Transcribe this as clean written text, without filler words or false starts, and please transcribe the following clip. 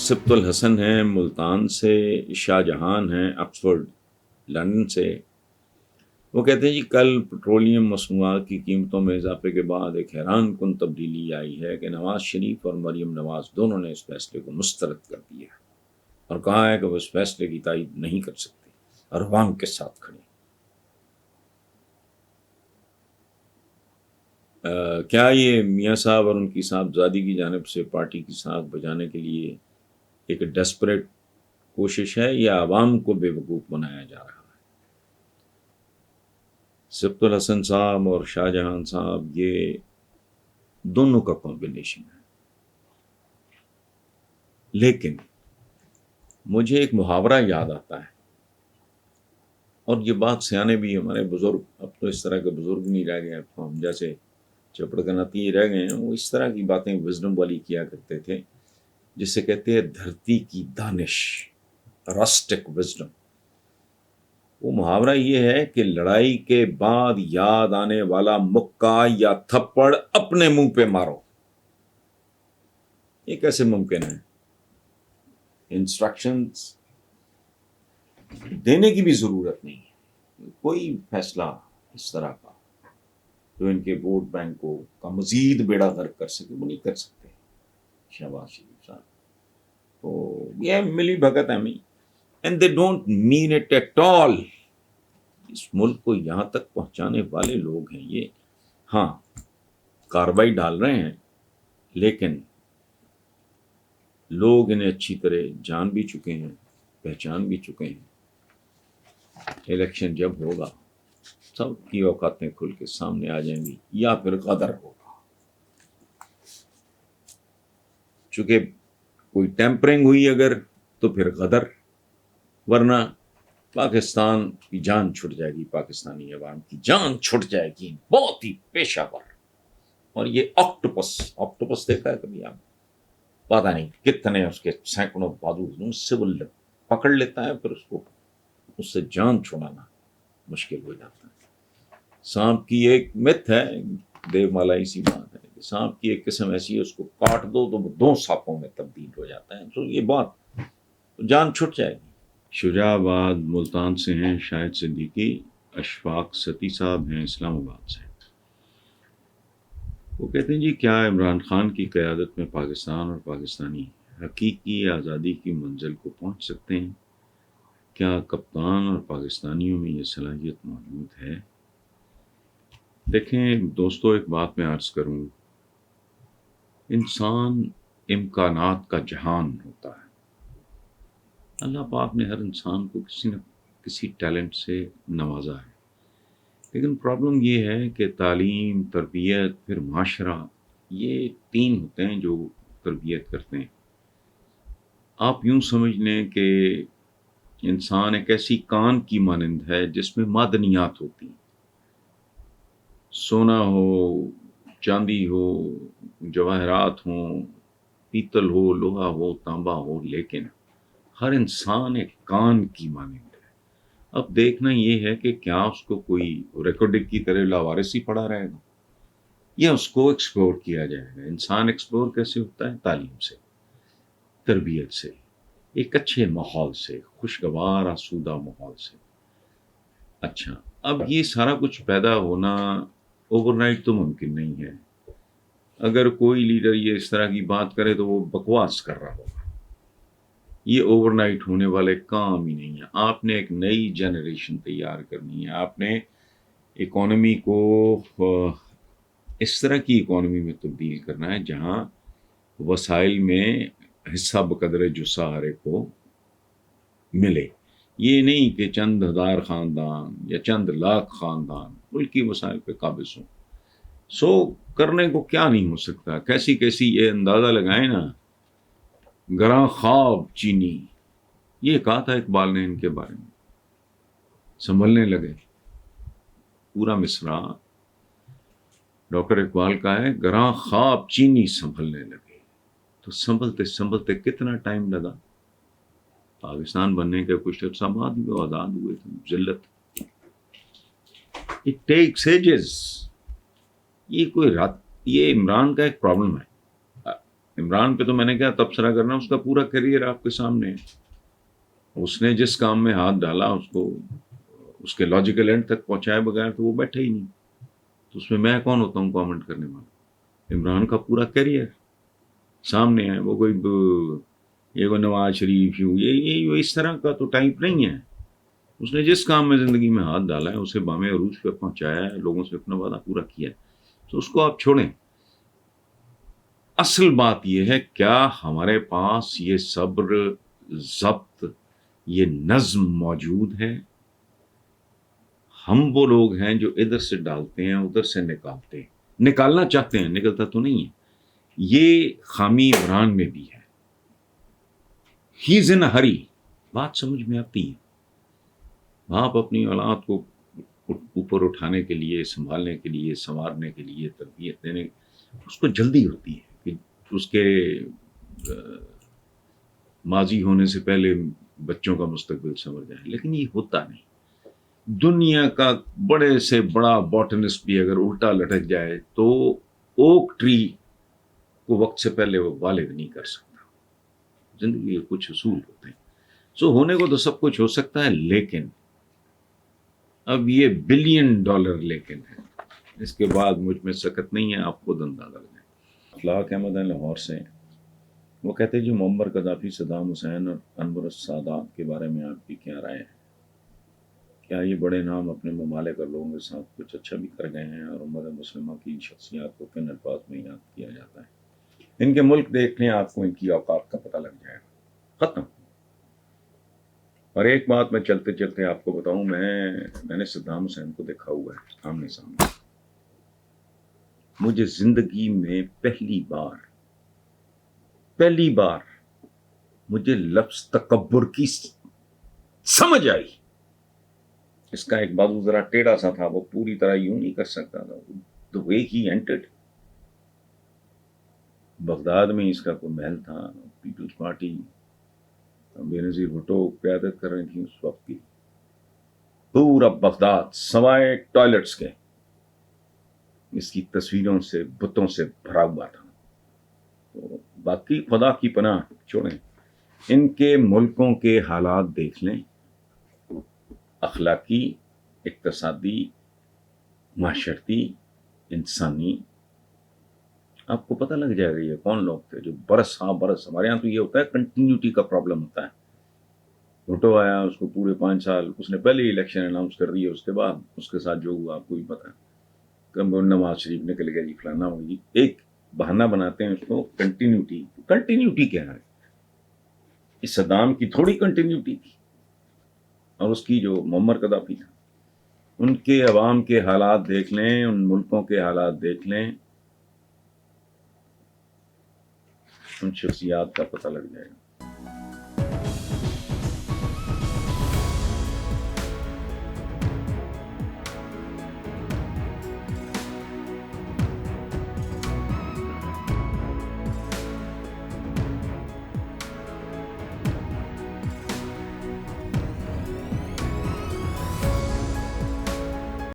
سبط الحسن ہیں ملتان سے، شاہ جہان ہیں آکسفورڈ لندن سے۔ وہ کہتے ہیں جی کل پٹرولیم مصنوعات کی قیمتوں میں اضافے کے بعد ایک حیران کن تبدیلی آئی ہے کہ نواز شریف اور مریم نواز دونوں نے اس فیصلے کو مسترد کر دیا اور کہا ہے کہ وہ اس فیصلے کی تائید نہیں کر سکتے اور عوام کے ساتھ کھڑے۔ کیا یہ میاں صاحب اور ان کی صاحبزادی کی جانب سے پارٹی کی ساکھ بجانے کے لیے ایک ڈیسپریٹ کوشش ہے یا عوام کو بے وقوف بنایا جا رہا ہے؟ سبط الحسن صاحب اور شاہ جہان صاحب یہ دونوں کا کمبینیشن ہے، لیکن مجھے ایک محاورہ یاد آتا ہے، اور یہ بات سیانے بھی ہمارے بزرگ، اب تو اس طرح کے بزرگ نہیں رہ گئے، اب تو ہم جیسے چپڑ کناتی رہ گئے ہیں، وہ اس طرح کی باتیں وزڈم والی کیا کرتے تھے جسے کہتے ہیں دھرتی کی دانش، رسٹک وزڈم۔ وہ محاورہ یہ ہے کہ لڑائی کے بعد یاد آنے والا مکہ یا تھپڑ اپنے منہ پہ مارو۔ یہ کیسے ممکن ہے؟ انسٹرکشنز دینے کی بھی ضرورت نہیں ہے، کوئی فیصلہ اس طرح کا جو ان کے ووٹ بینک کا مزید بیڑا غرق کر سکے وہ نہیں کر سکتے شہباز شریف صاحب۔ تو یہ ملی بھگت ہے and they don't mean it at all. اس ملک کو یہاں تک پہنچانے والے لوگ ہیں یہ، ہاں کارروائی ڈال رہے ہیں، لیکن لوگ انہیں اچھی طرح جان بھی چکے ہیں، پہچان بھی چکے ہیں۔ الیکشن جب ہوگا سب کی اوقاتیں کھل کے سامنے آ جائیں گی، یا پھر غدر ہوگا، چونکہ کوئی ٹیمپرنگ ہوئی اگر تو پھر غدر، ورنہ پاکستان کی جان چھٹ جائے گی، پاکستانی عوام کی جان چھٹ جائے گی، بہت ہی پیشہ ور۔ اور یہ آکٹوپس دیکھا ہے کبھی آپ؟ پتہ نہیں کتنے اس کے سینکڑوں بازو سے وہ پکڑ لیتا ہے، پھر اس سے جان چھڑانا مشکل ہو جاتا ہے۔ سانپ کی ایک مت ہے، دیو مالائی سی بات ہے کہ سانپ کی ایک قسم ایسی ہے، اس کو کاٹ دو تو وہ 2 سانپوں میں تبدیل ہو جاتا ہے، تو یہ بات جان چھٹ جائے گی۔ شجاع آباد ملتان سے ہیں شاہد صدیقی، اشفاق ستی صاحب ہیں اسلام آباد سے۔ وہ کہتے ہیں جی کیا عمران خان کی قیادت میں پاکستان اور پاکستانی حقیقی آزادی کی منزل کو پہنچ سکتے ہیں؟ کیا کپتان اور پاکستانیوں میں یہ صلاحیت موجود ہے؟ دیکھیں دوستو، ایک بات میں عرض کروں، انسان امکانات کا جہان ہوتا ہے۔ اللہ پاک نے ہر انسان کو کسی نہ کسی ٹیلنٹ سے نوازا ہے، لیکن پرابلم یہ ہے کہ تعلیم، تربیت، پھر معاشرہ، یہ 3 ہوتے ہیں جو تربیت کرتے ہیں۔ آپ یوں سمجھ لیں کہ انسان ایک ایسی کان کی مانند ہے جس میں معدنیات ہوتی ہیں، سونا ہو، چاندی ہو، جواہرات ہوں، پیتل ہو، لوہا ہو، تانبا ہو، لیکن ہر انسان ایک کان کی مانند ہے۔ اب دیکھنا یہ ہے کہ کیا اس کو کوئی ریکارڈنگ کی طرح لاوارثی پڑا رہے گا یا اس کو ایکسپلور کیا جائے گا۔ انسان ایکسپلور کیسے ہوتا ہے؟ تعلیم سے، تربیت سے، ایک اچھے ماحول سے، خوشگوار آسودہ ماحول سے۔ اچھا، اب یہ سارا کچھ پیدا ہونا اوور نائٹ تو ممکن نہیں ہے۔ اگر کوئی لیڈر یہ اس طرح کی بات کرے تو وہ بکواس کر رہا ہوگا۔ یہ اوور نائٹ ہونے والے کام ہی نہیں ہے۔ آپ نے ایک نئی جنریشن تیار کرنی ہے، آپ نے اکانومی کو اس طرح کی اکانومی میں تبدیل کرنا ہے جہاں وسائل میں حصہ بقدر جسہ ہر ایک کو ملے۔ یہ نہیں کہ چند ہزار خاندان یا چند لاکھ خاندان ملکی وسائل پہ قابض ہوں۔ کرنے کو کیا نہیں ہو سکتا، کیسی یہ اندازہ لگائیں نا، گراں خواب چینی، یہ کہا تھا اقبال نے ان کے بارے میں۔ سنبھلنے لگے، پورا مصرع ڈاکٹر اقبال کا ہے، گراں خواب چینی سنبھلنے لگے۔ تو سنبھلتے سنبھلتے کتنا ٹائم لگا؟ پاکستان بننے کے کچھ عرصہ بعد بھی آزاد ہوئے تھے۔ ذلت، اٹ ٹیکس ایجز۔ یہ کوئی رات، یہ عمران کا ایک پرابلم ہے۔ عمران پہ تو میں نے کیا تبصرہ کرنا، اس کا پورا کیریئر آپ کے سامنے ہے. اس نے جس کام میں ہاتھ ڈالا اس کو اس کے لاجیکل اینڈ تک پہنچائے بغیر تو وہ بیٹھے ہی نہیں. تو اس میں میں کون ہوتا ہوں کامنٹ کرنے والا؟ عمران کا پورا کیریئر سامنے ہے. وہ کوئی یہ وہ نواز شریف یہ اس طرح کا تو ٹائپ نہیں ہے. اس نے جس کام میں زندگی میں ہاتھ ڈالا ہے اسے بام عروج پہ پہنچایا ہے، لوگوں سے اپنا وعدہ پورا کیا ہے. تو اس کو آپ چھوڑیں. اصل بات یہ ہے کیا ہمارے پاس یہ صبر، ضبط، یہ نظم موجود ہے؟ ہم وہ لوگ ہیں جو ادھر سے ڈالتے ہیں ادھر سے نکالتے ہیں، نکالنا چاہتے ہیں، نکلتا تو نہیں ہے. یہ خامی عمران میں بھی ہے. ہی از ان ہری. بات سمجھ میں آتی ہے. آپ اپنی اولاد کو اوپر اٹھانے کے لیے، سنبھالنے کے لیے، سنوارنے کے لیے، تربیت دینے، اس کو جلدی ہوتی ہے کہ اس کے ماضی ہونے سے پہلے بچوں کا مستقبل سنور جائے. لیکن یہ ہوتا نہیں. دنیا کا بڑے سے بڑا باٹنسٹ بھی اگر الٹا لٹک جائے تو اوک ٹری کو وقت سے پہلے وہ والد نہیں کر سکتا. زندگی کے کچھ اصول ہوتے ہیں. سو ہونے کو تو سب کچھ ہو سکتا ہے، لیکن اب یہ $1 بلین لیکن ہے. اس کے بعد مجھ میں سکت نہیں ہے، آپ خود اندازہ لگائیں. اخلاق احمد ہیں لاہور سے. وہ کہتے ہیں جو معمر قذافی، صدام حسین اور انور السادات کے بارے میں آپ کی کیا رائے ہے؟ کیا یہ بڑے نام اپنے ممالک اور لوگوں کے ساتھ کچھ اچھا بھی کر گئے ہیں، اور امت مسلمہ کی شخصیات کو کن الفاظ میں یاد کیا جاتا ہے؟ ان کے ملک دیکھ لیں، آپ کو ان کی اوقات کا پتہ لگ جائے گا. ختم. اور ایک بات میں چلتے چلتے آپ کو بتاؤں، میں نے صدام حسین کو دیکھا ہوا ہے آمنے سامنے. مجھے زندگی میں پہلی بار مجھے لفظ تکبر کی سمجھ آئی. اس کا ایک بازو ذرا ٹیڑھا سا تھا، وہ پوری طرح یوں نہیں کر سکتا تھا. the way he entered. Baghdad میں اس کا کوئی محل تھا، پیپلز پارٹی بے نظیر بھٹو قیادت کر رہی تھی اس وقت کی. پورا بغداد سوائے ٹوائلٹس کے اس کی تصویروں سے، بتوں سے بھرا ہوا تھا. تو باقی خدا کی پناہ چھوڑیں. ان کے ملکوں کے حالات دیکھ لیں، اخلاقی، اقتصادی، معاشرتی، انسانی. آپ کو پتہ لگ جائے گا یہ کون لوگ تھے جو برس ہمارے یہاں تو یہ ہوتا ہے کنٹینیوٹی کا پرابلم ہوتا ہے. بھٹو آیا، اس کو پورے 5 سال اس نے پہلے ہی الیکشن اناؤنس کر دیا. اس کے بعد اس کے ساتھ جو ہوا آپ کو بھی پتہ ہے. نواز شریف نکل گیا جی، فلانا ہوگی. ایک بہانہ بناتے ہیں اس کو کنٹینیوٹی کیا ہے؟ اس صدام کی تھوڑی کنٹینیوٹی تھی. اور اس کی جو معمر قذافی تھا، ان کے عوام کے حالات دیکھ لیں، ان ملکوں کے حالات دیکھ لیں، ان شخصیات کا پتہ لگ جائے گا.